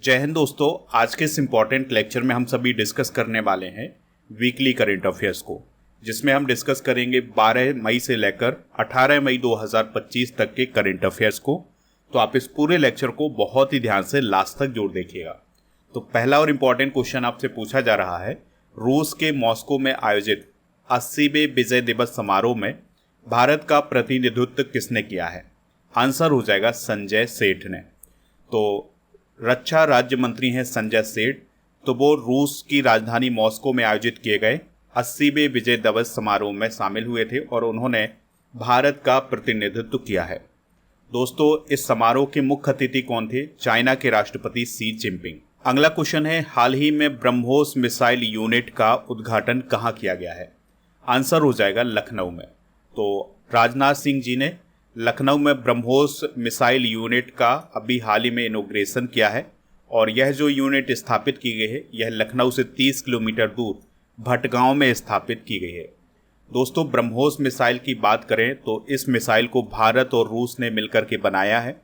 जय हिंद दोस्तों। आज के इस इम्पॉर्टेंट लेक्चर में हम सभी डिस्कस करने वाले हैं वीकली करंट अफेयर्स को, जिसमें हम डिस्कस करेंगे 12 मई से लेकर 18 मई 2025 तक के करंट अफेयर्स को। तो आप इस पूरे लेक्चर को बहुत ही ध्यान से लास्ट तक जोड़ देखिएगा। तो पहला और इम्पॉर्टेंट क्वेश्चन आपसे पूछा जा रहा है, रूस के मॉस्को में आयोजित 80वें विजय दिवस समारोह में भारत का प्रतिनिधित्व किसने किया है? आंसर हो जाएगा संजय सेठ ने। तो रक्षा राज्य मंत्री हैं संजय सेठ। तो वो रूस की राजधानी मॉस्को में आयोजित किए गए 80वें विजय दिवस समारोह में शामिल हुए थे और उन्होंने भारत का प्रतिनिधित्व किया है। दोस्तों, इस समारोह के मुख्य अतिथि कौन थे? चाइना के राष्ट्रपति शी जिनपिंग। अगला क्वेश्चन है, हाल ही में ब्रह्मोस मिसाइल यूनिट का उद्घाटन कहाँ किया गया है? आंसर हो जाएगा लखनऊ में। तो राजनाथ सिंह जी ने लखनऊ में ब्रह्मोस मिसाइल यूनिट का अभी हाल ही में इनॉग्रेशन किया है और यह जो यूनिट स्थापित की गई है यह लखनऊ से 30 किलोमीटर दूर भटगांव में स्थापित की गई है। दोस्तों, ब्रह्मोस मिसाइल की बात करें तो इस मिसाइल को भारत और रूस ने मिलकर के बनाया है।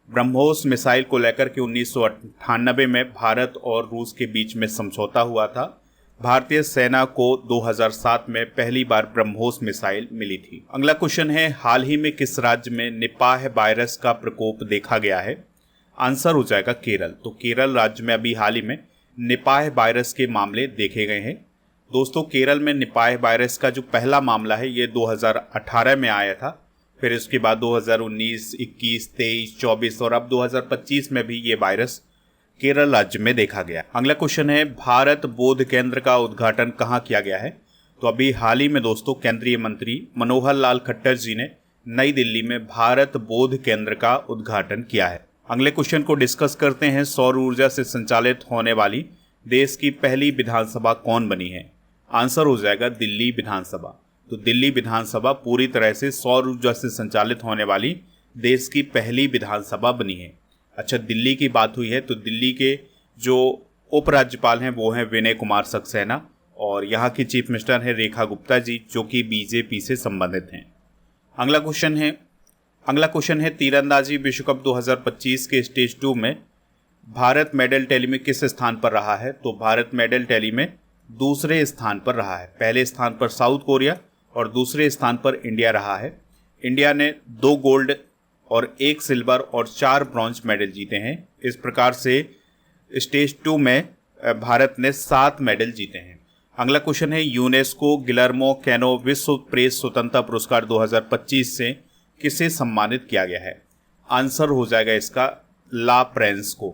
ब्रह्मोस मिसाइल को लेकर के 1998 में भारत और रूस के बीच में समझौता हुआ था। भारतीय सेना को 2007 में पहली बार ब्रह्मोस मिसाइल मिली थी। अगला क्वेश्चन है, हाल ही में किस राज्य में निपाह वायरस का प्रकोप देखा गया है? आंसर हो जाएगा केरल। तो केरल राज्य में अभी हाल ही में निपाह वायरस के मामले देखे गए हैं। दोस्तों, केरल में निपाह वायरस का जो पहला मामला है ये 2018 में आया था, फिर इसके बाद 2019, 21, 23, 24 और अब 2025 में भी ये वायरस केरल राज्य में देखा गया। अगला क्वेश्चन है, भारत बौद्ध केंद्र का उद्घाटन कहाँ किया गया है? तो अभी हाल ही में दोस्तों केंद्रीय मंत्री मनोहर लाल खट्टर जी ने नई दिल्ली में भारत बौद्ध केंद्र का उद्घाटन किया है। अगले क्वेश्चन को डिस्कस करते हैं, सौर ऊर्जा से संचालित होने वाली देश की पहली विधानसभा कौन बनी है? आंसर हो जाएगा दिल्ली विधानसभा। तो दिल्ली विधानसभा पूरी तरह से सौर ऊर्जा से संचालित होने वाली देश की पहली विधानसभा बनी है। अच्छा, दिल्ली की बात हुई है तो दिल्ली के जो उपराज्यपाल हैं वो हैं विनय कुमार सक्सेना और यहाँ की चीफ मिनिस्टर हैं रेखा गुप्ता जी, जो कि बीजेपी से संबंधित हैं। अगला क्वेश्चन है, तीरंदाजी विश्व कप 2025 के स्टेज 2 में भारत मेडल टैली में किस स्थान पर रहा है? तो भारत मेडल टैली में दूसरे स्थान पर रहा है। पहले स्थान पर साउथ कोरिया और दूसरे स्थान पर इंडिया रहा है। इंडिया ने 2 गोल्ड और 1 सिल्वर और 4 ब्रॉन्ज मेडल जीते हैं। इस प्रकार से स्टेज 2 में भारत ने 7 मेडल जीते हैं। अगला क्वेश्चन है, यूनेस्को गिलर्मो कैनो विश्व प्रेस स्वतंत्रता पुरस्कार 2025 से किसे सम्मानित किया गया है? आंसर हो जाएगा इसका ला प्रेंस को।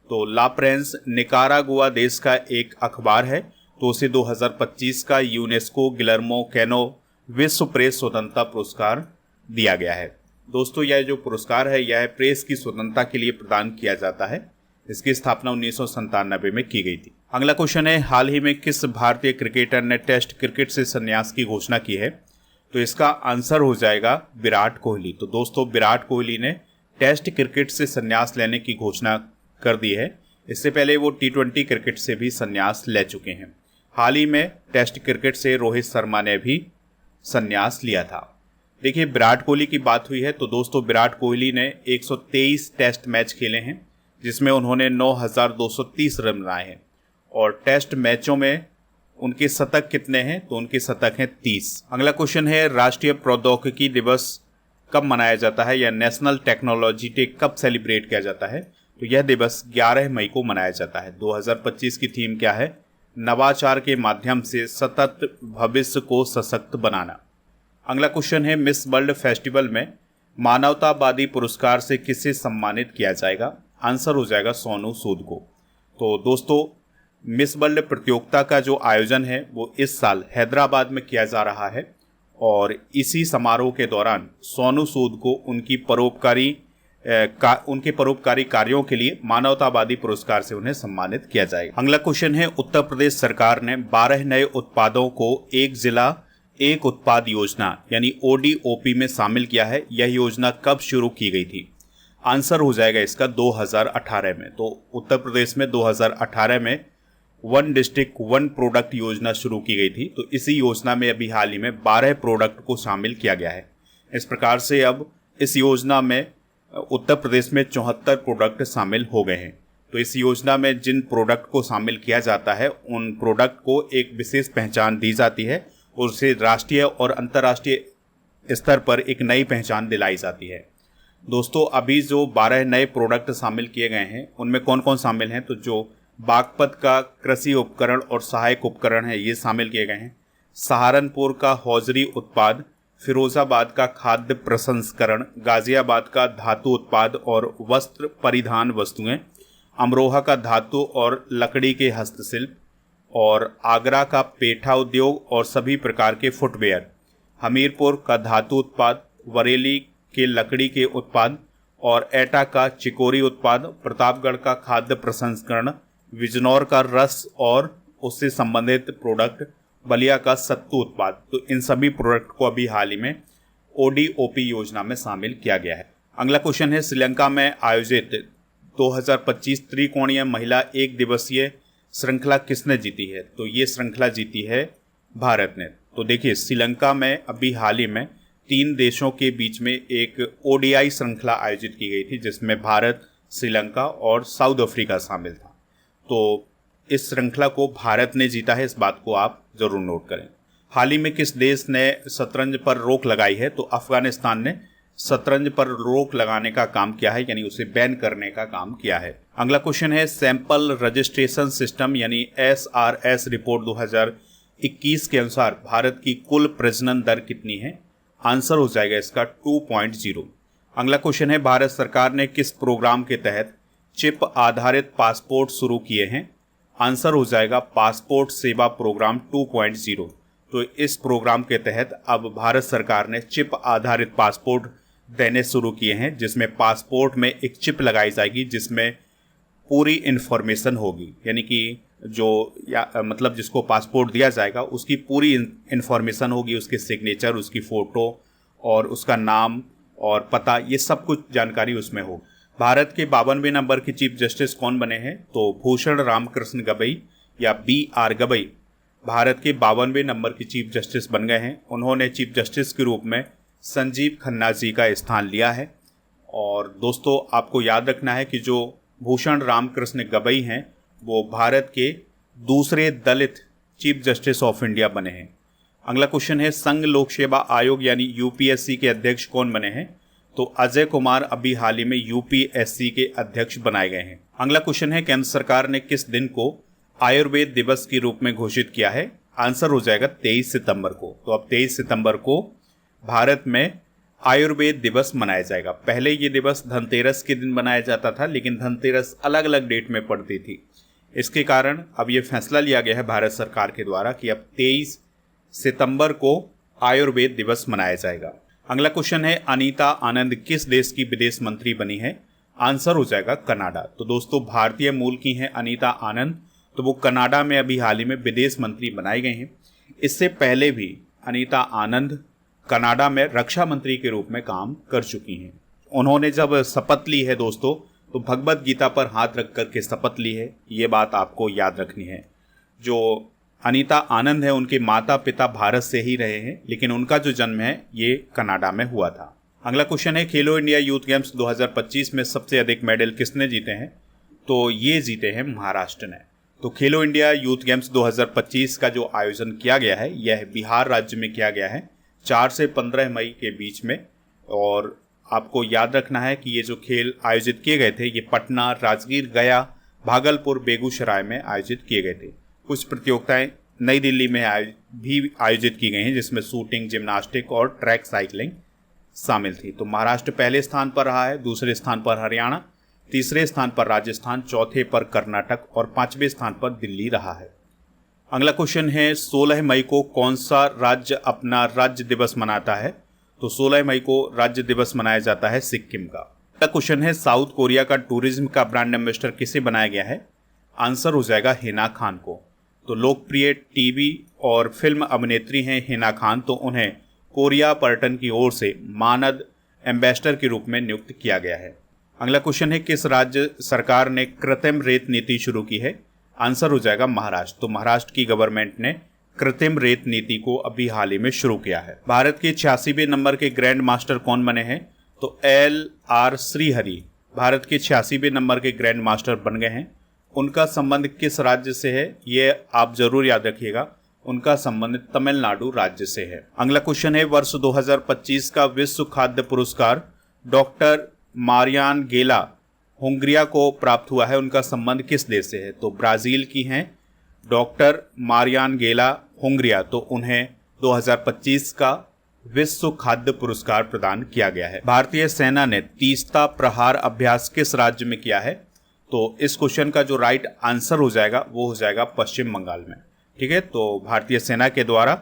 तो ला प्रेंस निकारागुआ देश का एक अखबार है, तो उसे 2025 का यूनेस्को गिलर्मो कैनो विश्व प्रेस स्वतंत्रता पुरस्कार दिया गया है। दोस्तों, यह जो पुरस्कार है यह प्रेस की स्वतंत्रता के लिए प्रदान किया जाता है। इसकी स्थापना 1997 में की गई थी। अगला क्वेश्चन है, हाल ही में किस भारतीय क्रिकेटर ने टेस्ट क्रिकेट से संन्यास की घोषणा की है? तो इसका आंसर हो जाएगा विराट कोहली। तो दोस्तों, विराट कोहली ने टेस्ट क्रिकेट से संन्यास लेने की घोषणा कर दी है। इससे पहले वो T20 क्रिकेट से भी संन्यास ले चुके हैं। हाल ही में टेस्ट क्रिकेट से रोहित शर्मा ने भी संन्यास लिया था। देखिए, विराट कोहली की बात हुई है तो दोस्तों विराट कोहली ने 123 टेस्ट मैच खेले हैं, जिसमें उन्होंने 9,230 रन बनाए हैं और टेस्ट मैचों में उनके शतक कितने हैं? तो उनके शतक हैं 30। अगला क्वेश्चन है, राष्ट्रीय प्रौद्योगिकी दिवस कब मनाया जाता है या नेशनल टेक्नोलॉजी डे कब सेलिब्रेट किया जाता है? तो यह दिवस 11 मई को मनाया जाता है। 2025 की थीम क्या है? नवाचार के माध्यम से सतत भविष्य को सशक्त बनाना। अगला क्वेश्चन है, मिस वर्ल्ड फेस्टिवल में मानवतावादी पुरस्कार से किसे सम्मानित किया जाएगा? आंसर हो जाएगा सोनू सूद को। तो दोस्तों, मिस वर्ल्ड प्रतियोगिता का जो आयोजन है वो इस साल हैदराबाद में किया जा रहा है और इसी समारोह के दौरान सोनू सूद को उनके परोपकारी कार्यों के लिए मानवतावादी पुरस्कार से उन्हें सम्मानित किया जाएगा। अगला क्वेश्चन है, उत्तर प्रदेश सरकार ने 12 नए उत्पादों को एक जिला एक उत्पाद योजना यानी ODOP में शामिल किया है। यह योजना कब शुरू की गई थी? आंसर हो जाएगा इसका 2018 में। तो उत्तर प्रदेश में 2018 में 1 डिस्ट्रिक्ट 1 प्रोडक्ट योजना शुरू की गई थी। तो इसी योजना में अभी हाल ही में 12 प्रोडक्ट को शामिल किया गया है। इस प्रकार से अब इस योजना में उत्तर प्रदेश में 74 प्रोडक्ट शामिल हो गए हैं। तो इस योजना में जिन प्रोडक्ट को शामिल किया जाता है उन प्रोडक्ट को एक विशेष पहचान दी जाती है और उसे राष्ट्रीय और अंतर्राष्ट्रीय स्तर पर एक नई पहचान दिलाई जाती है। दोस्तों, अभी जो 12 नए प्रोडक्ट शामिल किए गए हैं उनमें कौन कौन शामिल हैं, तो जो बागपत का कृषि उपकरण और सहायक उपकरण है ये शामिल किए गए हैं। सहारनपुर का हौजरी उत्पाद, फिरोजाबाद का खाद्य प्रसंस्करण, गाजियाबाद का धातु उत्पाद और वस्त्र परिधान वस्तुएं, अमरोहा का धातु और लकड़ी के हस्तशिल्प और आगरा का पेठा उद्योग और सभी प्रकार के फुटवेयर, हमीरपुर का धातु उत्पाद, बरेली के लकड़ी के उत्पाद और एटा का चिकोरी उत्पाद, प्रतापगढ़ का खाद्य प्रसंस्करण, बिजनौर का रस और उससे संबंधित प्रोडक्ट, बलिया का सत्तू उत्पाद। तो इन सभी प्रोडक्ट को अभी हाल ही में ODOP योजना में शामिल किया गया है। अगला क्वेश्चन है, श्रीलंका में आयोजित 2025 त्रिकोणीय महिला एक दिवसीय श्रृंखला किसने जीती है? तो ये श्रृंखला जीती है भारत ने। तो देखिए, श्रीलंका में अभी हाल ही में 3 देशों के बीच में एक ODI श्रृंखला आयोजित की गई थी जिसमें भारत, श्रीलंका और साउथ अफ्रीका शामिल था। तो इस श्रृंखला को भारत ने जीता है, इस बात को आप जरूर नोट करें। हाल ही में किस देश ने शतरंज पर रोक लगाई है? तो अफगानिस्तान ने शतरंज पर रोक लगाने का काम किया है, यानी उसे बैन करने का काम किया है। अगला क्वेश्चन है, सैंपल रजिस्ट्रेशन सिस्टम यानी SRS रिपोर्ट 2021 के अनुसार भारत की कुल प्रजनन दर कितनी है? आंसर हो जाएगा इसका 2.0। अगला क्वेश्चन है, भारत सरकार ने किस प्रोग्राम के तहत चिप आधारित पासपोर्ट शुरू किए हैं? आंसर हो जाएगा पासपोर्ट सेवा प्रोग्राम 2.0। तो इस प्रोग्राम के तहत अब भारत सरकार ने चिप आधारित पासपोर्ट देने शुरू किए हैं, जिसमें पासपोर्ट में एक चिप लगाई जाएगी जिसमें पूरी इन्फॉर्मेशन होगी, यानी कि मतलब जिसको पासपोर्ट दिया जाएगा उसकी पूरी इन्फॉर्मेशन होगी, उसके सिग्नेचर, उसकी फ़ोटो और उसका नाम और पता, ये सब कुछ जानकारी उसमें होगी। भारत के 52वें नंबर के चीफ जस्टिस कौन बने हैं? तो भूषण रामकृष्ण गवई या BR गवई भारत के 52वें नंबर के चीफ जस्टिस बन गए हैं। उन्होंने चीफ जस्टिस के रूप में संजीव खन्ना जी का स्थान लिया है। और दोस्तों, आपको याद रखना है कि जो भूषण रामकृष्ण गवई हैं वो भारत के दूसरे दलित चीफ जस्टिस ऑफ इंडिया बने हैं। अगला क्वेश्चन है, संघ लोक सेवा आयोग यानी UPSC के अध्यक्ष कौन बने हैं? तो अजय कुमार अभी हाल ही में UPSC के अध्यक्ष बनाए गए हैं। अगला क्वेश्चन है, केंद्र सरकार ने किस दिन को आयुर्वेद दिवस के रूप में घोषित किया है? आंसर हो जाएगा 23 सितंबर को। तो अब 23 सितंबर को भारत में आयुर्वेद दिवस मनाया जाएगा। पहले ये दिवस धनतेरस के दिन मनाया जाता था, लेकिन धनतेरस अलग अलग डेट में पड़ती थी। इसके कारण अब ये फैसला लिया गया है भारत सरकार के द्वारा कि अब 23 सितंबर को आयुर्वेद दिवस मनाया जाएगा। अगला क्वेश्चन है, अनीता आनंद किस देश की विदेश मंत्री बनी है? आंसर हो जाएगा कनाडा। तो दोस्तों, भारतीय मूल की हैं अनीता आनंद, तो वो कनाडा में अभी हाल ही में विदेश मंत्री बनाए गए हैं। इससे पहले भी अनीता आनंद कनाडा में रक्षा मंत्री के रूप में काम कर चुकी हैं। उन्होंने जब शपथ ली है दोस्तों, तो भगवत गीता पर हाथ रख कर के शपथ ली है, ये बात आपको याद रखनी है। जो अनीता आनंद है उनके माता पिता भारत से ही रहे हैं, लेकिन उनका जो जन्म है ये कनाडा में हुआ था। अगला क्वेश्चन है, खेलो इंडिया यूथ गेम्स 2025 में सबसे अधिक मेडल किसने जीते हैं? तो ये जीते हैं महाराष्ट्र ने। तो खेलो इंडिया यूथ गेम्स 2025 का जो आयोजन किया गया है यह बिहार राज्य में किया गया है 4 से 15 मई के बीच में। और आपको याद रखना है कि ये जो खेल आयोजित किए गए थे ये पटना, राजगीर, गया, भागलपुर, बेगूसराय में आयोजित किए गए थे। कुछ प्रतियोगिताएं नई दिल्ली में भी आयोजित की गई हैं, जिसमें शूटिंग, जिम्नास्टिक और ट्रैक साइकिलिंग शामिल थी। तो महाराष्ट्र पहले स्थान पर रहा है, दूसरे स्थान पर हरियाणा, तीसरे स्थान पर राजस्थान, चौथे पर कर्नाटक और 5वें स्थान पर दिल्ली रहा है। अगला क्वेश्चन है, 16 मई को कौन सा राज्य अपना राज्य दिवस मनाता है? तो 16 मई को राज्य दिवस मनाया जाता है सिक्किम का। अगला क्वेश्चन है, साउथ कोरिया का टूरिज्म का ब्रांड एम्बेसडर किसे बनाया गया है? आंसर हो जाएगा हिना खान को। तो लोकप्रिय टीवी और फिल्म अभिनेत्री हैं हिना खान, तो उन्हें कोरिया पर्यटन की ओर से मानद एम्बेसडर के रूप में नियुक्त किया गया है। अगला क्वेश्चन है, किस राज्य सरकार ने कृत्रिम रेत नीति शुरू की है? आंसर हो जाएगा महाराष्ट्र। तो महाराष्ट्र की गवर्नमेंट ने कृत्रिम रेत नीति को अभी हाल ही में शुरू किया है। भारत के 86वें नंबर के ग्रैंड मास्टर कौन बने हैं? तो LR श्रीहरि भारत के 86वें नंबर के ग्रैंड मास्टर बन गए हैं। उनका संबंध किस राज्य से है ये आप जरूर याद रखिएगा, उनका संबंध तमिलनाडु राज्य से है। अगला क्वेश्चन है, वर्ष 2025 का विश्व खाद्य पुरस्कार डॉक्टर मारियान गेला हुंगरिया को प्राप्त हुआ है, उनका संबंध किस देश से है? तो ब्राजील की हैं डॉक्टर मारियान गेला हुंगरिया, तो उन्हें 2025 का विश्व खाद्य पुरस्कार प्रदान किया गया है। भारतीय सेना ने तीस्ता प्रहार अभ्यास किस राज्य में किया है? तो इस क्वेश्चन का जो राइट आंसर हो जाएगा वो हो जाएगा पश्चिम बंगाल में। ठीक है, तो भारतीय सेना के द्वारा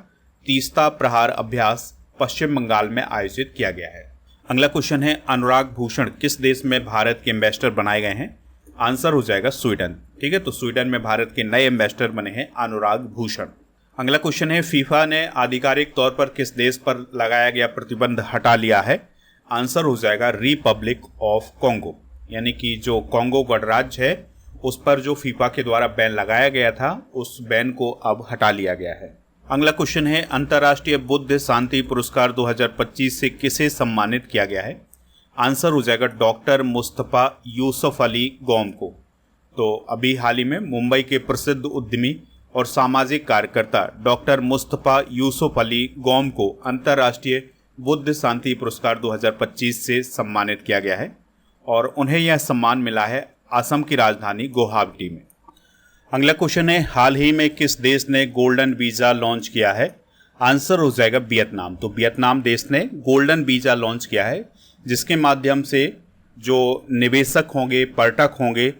तीस्ता प्रहार अभ्यास पश्चिम बंगाल में आयोजित किया गया है। अगला क्वेश्चन है, अनुराग भूषण किस देश में भारत के एम्बेसडर बनाए गए हैं? आंसर हो जाएगा स्वीडन। ठीक है, तो स्वीडन में भारत के नए एम्बेसडर बने हैं अनुराग भूषण। अगला क्वेश्चन है, फीफा ने आधिकारिक तौर पर किस देश पर लगाया गया प्रतिबंध हटा लिया है? आंसर हो जाएगा रिपब्लिक ऑफ कॉन्गो, यानी कि जो कॉन्गो गणराज्य है उस पर जो फीफा के द्वारा बैन लगाया गया था उस बैन को अब हटा लिया गया है। अगला क्वेश्चन है, अंतर्राष्ट्रीय बुद्ध शांति पुरस्कार 2025 से किसे सम्मानित किया गया है? आंसर हो जाएगा डॉक्टर मुस्तफा यूसुफ अली गौम को। तो अभी हाल ही में मुंबई के प्रसिद्ध उद्यमी और सामाजिक कार्यकर्ता डॉक्टर मुस्तफा यूसुफ अली गौम को अंतर्राष्ट्रीय बुद्ध शांति पुरस्कार 2025 से सम्मानित किया गया है और उन्हें यह सम्मान मिला है असम की राजधानी गुवाहाटी में। अगला क्वेश्चन है, हाल ही में किस देश ने गोल्डन वीज़ा लॉन्च किया है? आंसर हो जाएगा वियतनाम। तो वियतनाम देश ने गोल्डन वीज़ा लॉन्च किया है जिसके माध्यम से जो निवेशक होंगे, पर्यटक होंगे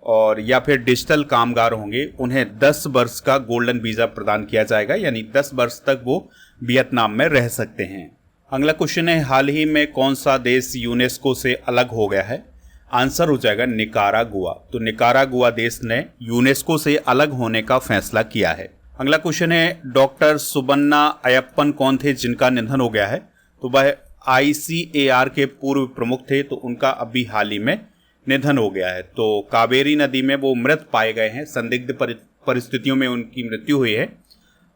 और या फिर डिजिटल कामगार होंगे उन्हें 10 वर्ष का गोल्डन वीज़ा प्रदान किया जाएगा, यानी 10 वर्ष तक वो वियतनाम में रह सकते हैं। अगला क्वेश्चन है, हाल ही में कौन सा देश यूनेस्को से अलग हो गया है? आंसर हो जाएगा निकारागुआ। तो निकारागुआ देश ने यूनेस्को से अलग होने का फैसला किया है। अगला क्वेश्चन है, डॉक्टर सुबन्ना अयप्पन कौन थे जिनका निधन हो गया है? तो वह ICAR के पूर्व प्रमुख थे, तो उनका अभी हाल ही में निधन हो गया है। तो कावेरी नदी में वो मृत पाए गए हैं, संदिग्ध परिस्थितियों में उनकी मृत्यु हुई है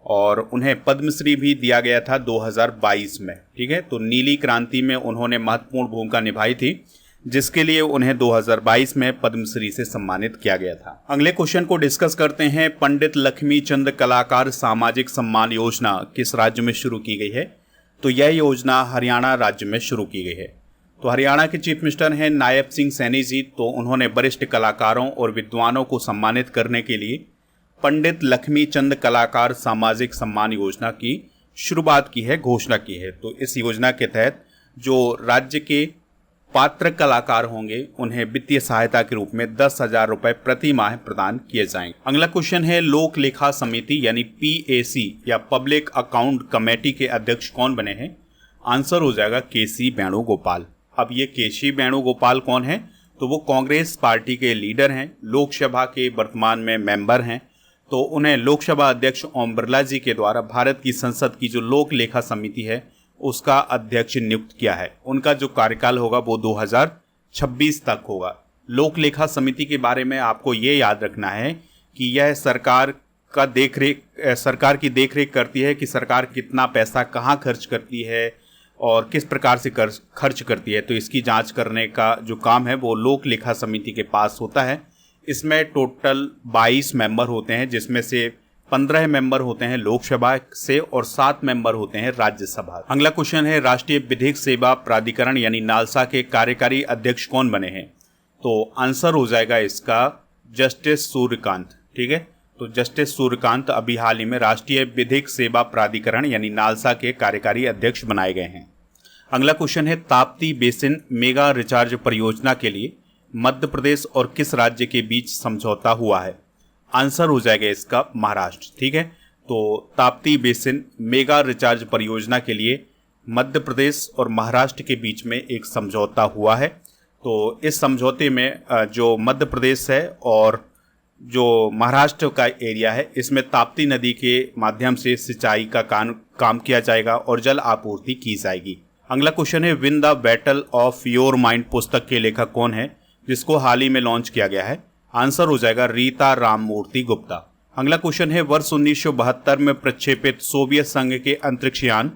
और उन्हें पद्मश्री भी दिया गया था 2022 में। ठीक है, तो नीली क्रांति में उन्होंने महत्वपूर्ण भूमिका निभाई थी जिसके लिए उन्हें 2022 में पद्मश्री से सम्मानित किया गया था। अगले क्वेश्चन को डिस्कस करते हैं, पंडित लक्ष्मी चंद कलाकार सामाजिक सम्मान योजना किस राज्य में शुरू की गई है? तो यह योजना हरियाणा राज्य में शुरू की गई है। तो हरियाणा के चीफ मिनिस्टर हैं नायब सिंह सैनी जी, तो उन्होंने वरिष्ठ कलाकारों और विद्वानों को सम्मानित करने के लिए पंडित लक्ष्मी चंद कलाकार सामाजिक सम्मान योजना की शुरुआत की है, घोषणा की है। तो इस योजना के तहत जो राज्य के पात्र कलाकार होंगे उन्हें वित्तीय सहायता के रूप में 10,000 रुपए प्रति माह प्रदान किए जाएंगे। अगला क्वेश्चन है, लोक लेखा समिति यानी PAC या पब्लिक अकाउंट कमेटी के अध्यक्ष कौन बने हैं? आंसर हो जाएगा KC वेणुगोपाल। अब ये KC वेणुगोपाल कौन है? तो वो कांग्रेस पार्टी के लीडर हैं, लोकसभा के वर्तमान में मेंबर हैं। तो उन्हें लोकसभा अध्यक्ष ओम बिरला जी के द्वारा भारत की संसद की जो लोक लेखा समिति है उसका अध्यक्ष नियुक्त किया है। उनका जो कार्यकाल होगा वो 2026 तक होगा। लोक लेखा समिति के बारे में आपको ये याद रखना है कि यह सरकार की देखरेख करती है कि सरकार कितना पैसा कहाँ खर्च करती है और किस प्रकार से खर्च करती है। तो इसकी जांच करने का जो काम है वो लोक लेखा समिति के पास होता है। इसमें टोटल 22 मेंबर होते हैं जिसमें से 15 मेंबर होते हैं लोकसभा से और 7 मेंबर होते हैं राज्यसभा। अगला क्वेश्चन है, राष्ट्रीय विधिक सेवा प्राधिकरण यानी नालसा के कार्यकारी अध्यक्ष कौन बने हैं? तो आंसर हो जाएगा इसका जस्टिस सूर्यकांत। ठीक है, तो जस्टिस सूर्यकांत अभी हाल ही में राष्ट्रीय विधिक सेवा प्राधिकरण यानी नालसा के कार्यकारी अध्यक्ष बनाए गए हैं। अगला क्वेश्चन है, ताप्ती बेसिन मेगा रिचार्ज परियोजना के लिए मध्य प्रदेश और किस राज्य के बीच समझौता हुआ है? आंसर हो जाएगा इसका महाराष्ट्र। ठीक है, तो ताप्ती बेसिन मेगा रिचार्ज परियोजना के लिए मध्य प्रदेश और महाराष्ट्र के बीच में एक समझौता हुआ है। तो इस समझौते में जो मध्य प्रदेश है और जो महाराष्ट्र का एरिया है इसमें ताप्ती नदी के माध्यम से सिंचाई का काम किया जाएगा और जल आपूर्ति की जाएगी। अगला क्वेश्चन है, win the battle of your mind पुस्तक के लेखक कौन है जिसको हाल ही में लॉन्च किया गया है? आंसर हो जाएगा रीता राममूर्ति गुप्ता। अगला क्वेश्चन है, वर्ष 1972 में प्रक्षेपित सोवियत संघ के अंतरिक्ष यान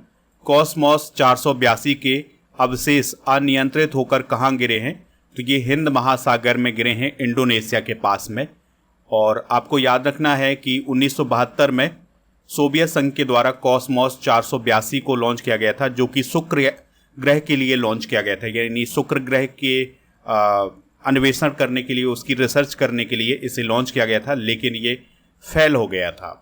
कॉस्मोस 482 के अवशेष अनियंत्रित होकर कहाँ गिरे हैं? तो ये हिंद महासागर में गिरे हैं, इंडोनेशिया के पास में। और आपको याद रखना है कि 1972 में सोवियत संघ के द्वारा कॉस्मोस 482 को लॉन्च किया गया था, जो कि शुक्र ग्रह के लिए लॉन्च किया गया था। यानी शुक्र ग्रह के अन्वेषण करने के लिए, उसकी रिसर्च करने के लिए इसे लॉन्च किया गया था, लेकिन ये फेल हो गया था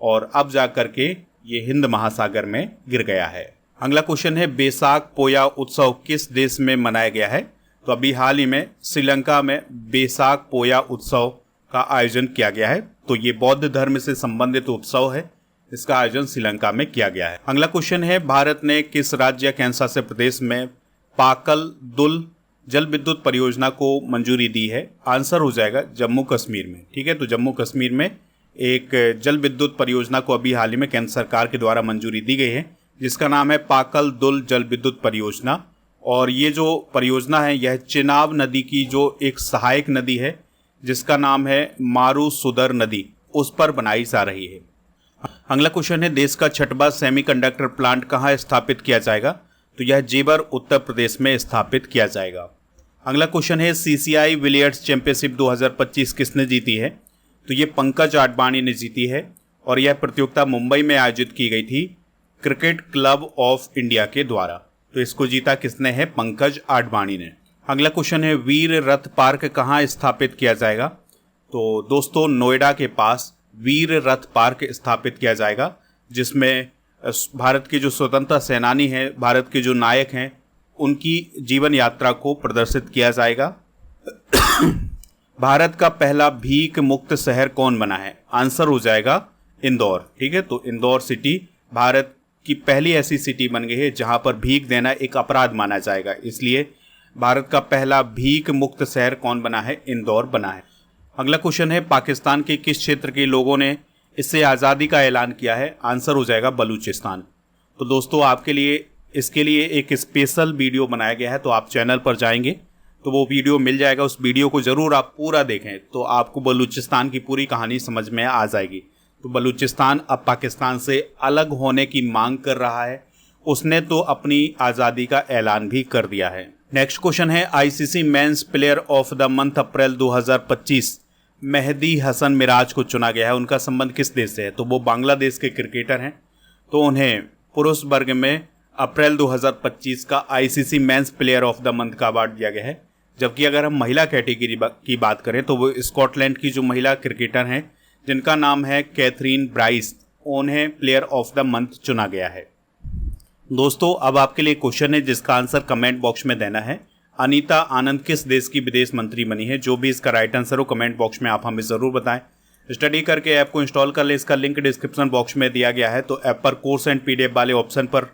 और अब जा कर के ये हिंद महासागर में गिर गया है। अगला क्वेश्चन है, बैसाख पोया उत्सव किस देश में मनाया गया है? तो अभी हाल ही में श्रीलंका में बैसाख पोया उत्सव का आयोजन किया गया है। तो ये बौद्ध धर्म से संबंधित उत्सव है, इसका आयोजन श्रीलंका में किया गया है। अगला क्वेश्चन है, भारत ने किस राज्य केंद्र शासित प्रदेश में पाकल दुल जल विद्युत परियोजना को मंजूरी दी है? आंसर हो जाएगा जम्मू कश्मीर में। ठीक है, तो जम्मू कश्मीर में एक जल विद्युत परियोजना को अभी हाल ही में केंद्र सरकार के द्वारा मंजूरी दी गई है, जिसका नाम है पाकल दुल जल विद्युत परियोजना। और ये जो परियोजना है यह चिनाब नदी की जो एक सहायक नदी है, जिसका नाम है मारूसुदर नदी, उस पर बनाई जा रही है। अगला क्वेश्चन है, देश का छठवां सेमीकंडक्टर प्लांट कहाँ स्थापित किया जाएगा? तो यह जेवर उत्तर प्रदेश में स्थापित किया जाएगा। अगला क्वेश्चन है, सीसीआई बिलियर्ड्स चैंपियनशिप 2025 किसने जीती है? तो ये पंकज आडवाणी ने जीती है और यह प्रतियोगिता मुंबई में आयोजित की गई थी क्रिकेट क्लब ऑफ इंडिया के द्वारा। तो इसको जीता किसने है? पंकज आडवाणी ने। अगला क्वेश्चन है, वीर रथ पार्क कहाँ स्थापित किया जाएगा? तो दोस्तों नोएडा के पास वीर रथ पार्क स्थापित किया जाएगा, जिसमें भारत के जो स्वतंत्रता सेनानी हैं, भारत के जो नायक हैं, उनकी जीवन यात्रा को प्रदर्शित किया जाएगा। भारत का पहला भीख मुक्त शहर कौन बना है? आंसर हो जाएगा इंदौर। ठीक है, तो इंदौर सिटी भारत की पहली ऐसी सिटी बन गई है जहां पर भीख देना एक अपराध माना जाएगा, इसलिए भारत का पहला भीख मुक्त शहर कौन बना है? इंदौर बना है। अगला क्वेश्चन है, पाकिस्तान के किस क्षेत्र के लोगों ने इससे आज़ादी का ऐलान किया है? आंसर हो जाएगा बलूचिस्तान। तो दोस्तों आपके लिए इसके लिए एक स्पेशल वीडियो बनाया गया है, तो आप चैनल पर जाएंगे तो वो वीडियो मिल जाएगा। उस वीडियो को ज़रूर आप पूरा देखें, तो आपको बलूचिस्तान की पूरी कहानी समझ में आ जाएगी। तो बलूचिस्तान अब पाकिस्तान से अलग होने की मांग कर रहा है, उसने तो अपनी आज़ादी का ऐलान भी कर दिया है। नेक्स्ट क्वेश्चन है, ICC men's player of the month April 2025 Mehidy Hasan Miraz को चुना गया है। उनका संबंध किस देश से है? तो वो बांग्लादेश के क्रिकेटर हैं। तो उन्हें पुरुष वर्ग में अप्रैल 2025 का ICC men's player of the month का अवार्ड दिया गया है। जबकि अगर हम महिला कैटेगरी की बात करें तो वो स्कॉटलैंड की जो महिला क्रिकेटर हैं, जिनका नाम है कैथरीन ब्राइस, उन्हें प्लेयर ऑफ द मंथ चुना गया है। दोस्तों अब आपके लिए क्वेश्चन है जिसका आंसर कमेंट बॉक्स में देना है। अनीता आनंद किस देश की विदेश मंत्री बनी है? जो भी इसका राइट आंसर हो कमेंट बॉक्स में आप हमें ज़रूर बताएं। स्टडी करके ऐप को इंस्टॉल कर ले, इसका लिंक डिस्क्रिप्शन बॉक्स में दिया गया है। तो ऐप पर कोर्स एंड पीडीएफ वाले ऑप्शन पर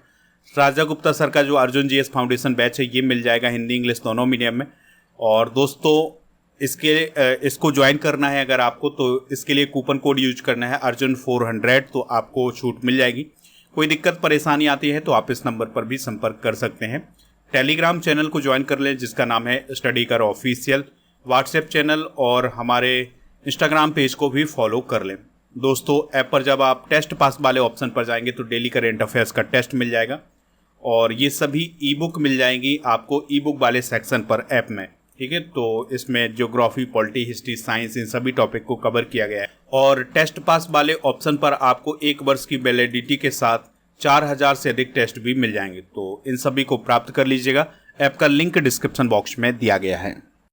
राजा गुप्ता सर का जो अर्जुन जीएस फाउंडेशन बैच है ये मिल जाएगा, हिंदी इंग्लिश दोनों मीडियम में। और दोस्तों इसको ज्वाइन करना है अगर आपको, तो इसके लिए कूपन कोड यूज करना है अर्जुन 400, तो आपको छूट मिल जाएगी। कोई दिक्कत परेशानी आती है तो आप इस नंबर पर भी संपर्क कर सकते हैं। टेलीग्राम चैनल को ज्वाइन कर लें जिसका नाम है स्टडी कर ऑफिशियल, व्हाट्सएप चैनल और हमारे इंस्टाग्राम पेज को भी फॉलो कर लें। दोस्तों ऐप पर जब आप टेस्ट पास वाले ऑप्शन पर जाएंगे तो डेली करेंट अफेयर्स का टेस्ट मिल जाएगा और ये सभी ई बुक मिल जाएंगी आपको ई बुक वाले सेक्शन पर ऐप में। ठीक है, तो इसमें ज्योग्राफी, पॉलिटी, हिस्ट्री, साइंस, इन सभी टॉपिक को कवर किया गया है। और टेस्ट पास वाले ऑप्शन पर आपको 1 वर्ष की वैलिडिटी के साथ 4000 से अधिक टेस्ट भी मिल जाएंगे। तो इन सभी को प्राप्त कर लीजिएगा। ऐप का लिंक डिस्क्रिप्शन बॉक्स में दिया गया है।